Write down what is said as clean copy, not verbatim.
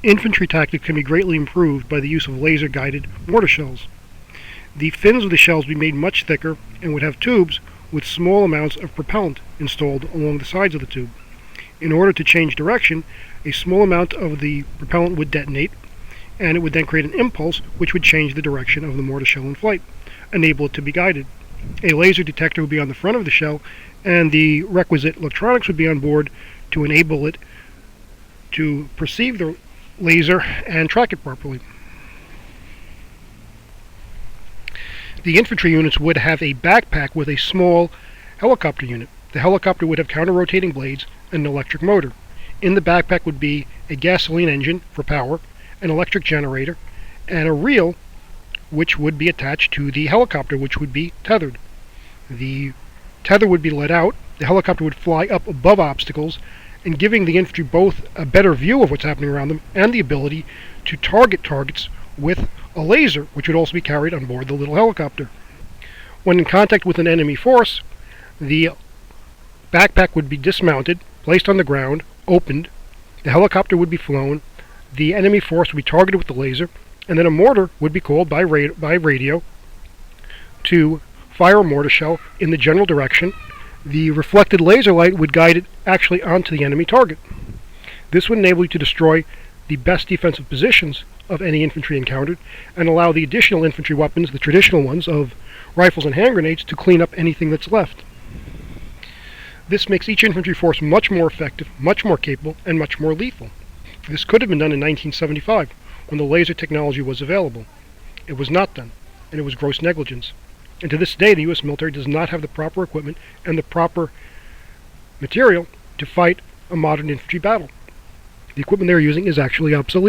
Infantry tactics can be greatly improved by the use of laser-guided mortar shells. The fins of the shells would be made much thicker and would have tubes with small amounts of propellant installed along the sides of the tube. In order to change direction, a small amount of the propellant would detonate, and it would then create an impulse which would change the direction of the mortar shell in flight, enable it to be guided. A laser detector would be on the front of the shell, and the requisite electronics would be on board to enable it to perceive the laser and track it properly. The infantry units would have a backpack with a small helicopter unit. The helicopter would have counter-rotating blades and an electric motor. In the backpack would be a gasoline engine for power, an electric generator, and a reel which would be attached to the helicopter, which would be tethered. The tether would be let out, the helicopter would fly up above obstacles, and giving the infantry both a better view of what's happening around them and the ability to target targets with a laser, which would also be carried on board the little helicopter. When in contact with an enemy force, the backpack would be dismounted, placed on the ground, opened, the helicopter would be flown, the enemy force would be targeted with the laser, and then a mortar would be called by radio to fire a mortar shell in the general direction. The reflected laser light would guide it actually onto the enemy target. This would enable you to destroy the best defensive positions of any infantry encountered and allow the additional infantry weapons, the traditional ones of rifles and hand grenades, to clean up anything that's left. This makes each infantry force much more effective, much more capable, and much more lethal. This could have been done in 1975 when the laser technology was available. It was not done, and it was gross negligence. And to this day, the U.S. military does not have the proper equipment and the proper material to fight a modern infantry battle. The equipment they're using is actually obsolete.